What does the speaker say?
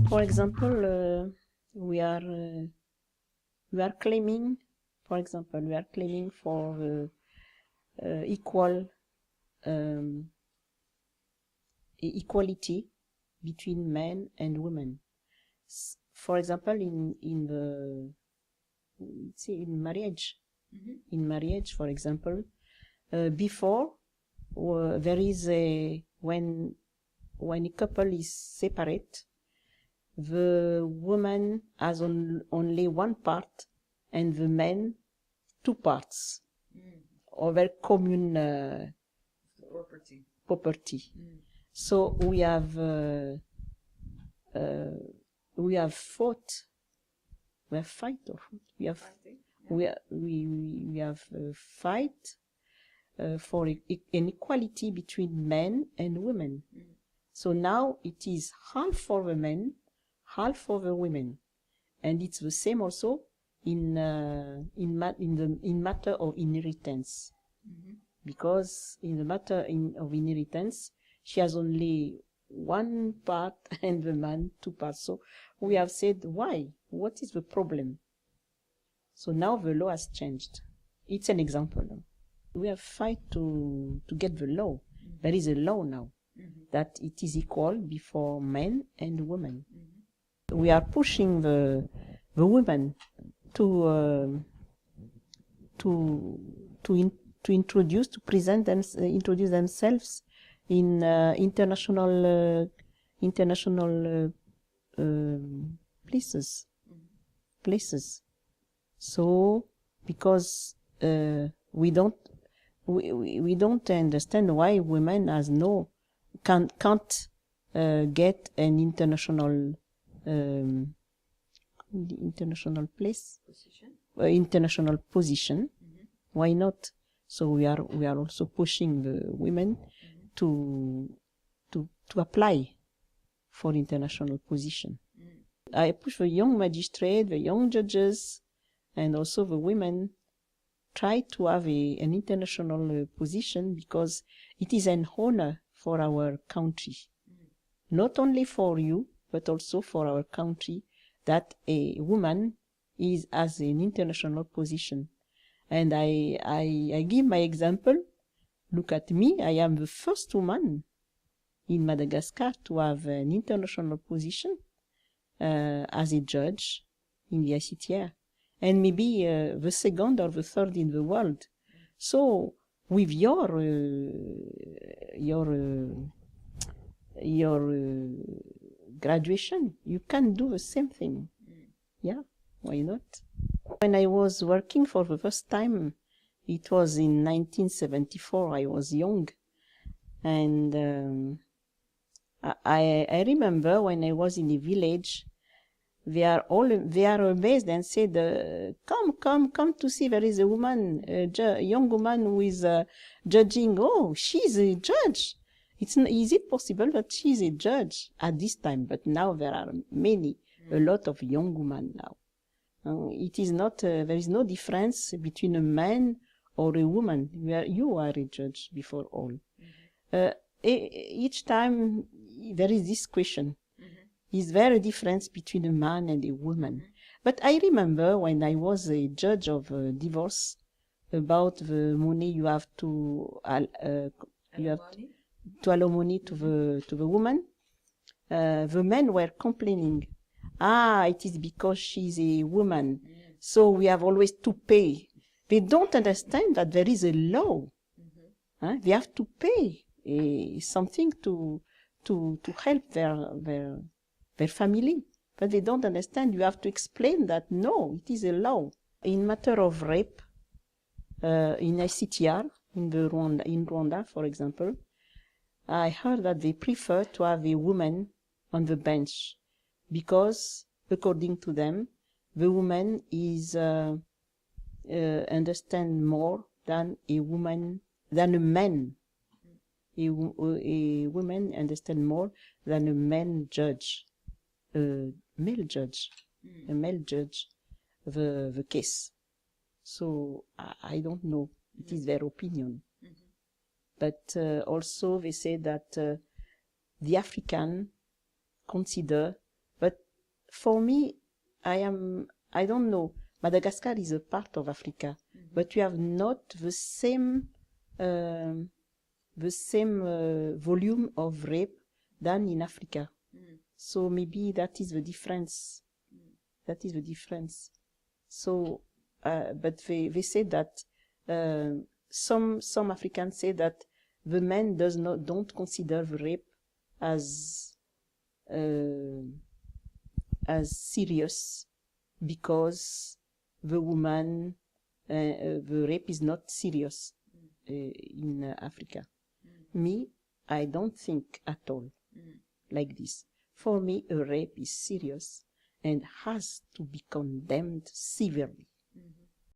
For example, we are claiming, for example, we are claiming for equal equality between men and women. For example, in marriage, in marriage, for example, before there is when a couple is separate, the woman has only one part and the man two parts of their common property. So we have fought. We have fight or fought. We have we have fight for an equality between men and women. So now it is half for the men, half for the women, and it's the same also in matter of inheritance, because in the matter of inheritance, she has only one part and the man two parts. So we have said, why? What is the problem? So now the law has changed. It's an example. We have fight to get the law. There is a law now that it is equal before men and women. We are pushing the women to introduce themselves in international places. So because we don't understand why women can't get an international international position. Why not? So we are also pushing the women to apply for international position. I push the young magistrate, the young judges, and also the women try to have an international position, because it is an honor for our country, not only for you, but also for our country, that a woman has an international position. And I give my example. Look at me. I am the first woman in Madagascar to have an international position as a judge in the ICTR, and maybe the second or the third in the world. So with your graduation, you can do the same thing. Yeah, why not? When I was working for the first time, it was in 1974. I was young, and I remember when I was in a village, they are amazed and said, come to see, there is a woman, a young woman who is judging. Oh, she's a judge. Is it possible that she's a judge at this time? But now there are a lot of young women now. It is not, there is no difference between a man or a woman. You are a judge before all. Each time there is this question. Is there a difference between a man and a woman? But I remember when I was a judge of divorce, about the money you have to alimony to the woman, the men were complaining. It is because she's a woman, so we have always to pay. They don't understand that there is a law. They have to pay something to help their family, but they don't understand. You have to explain that no, it is a law. In matter of rape, in ICTR, in Rwanda, for example, I heard that they prefer to have a woman on the bench, because according to them, the woman is understand more than a man. A woman understand more than a male judge, the case. So I don't know. It is their opinion. but also they say that the African consider, but for me, I don't know, Madagascar is a part of Africa, but we have not the same volume of rape than in Africa. So maybe that is the difference. That is the difference. So, but they say that some Africans say that the men don't consider the rape as serious because the woman the rape is not serious in Africa. Me, I don't think at all like this. For me, a rape is serious and has to be condemned severely.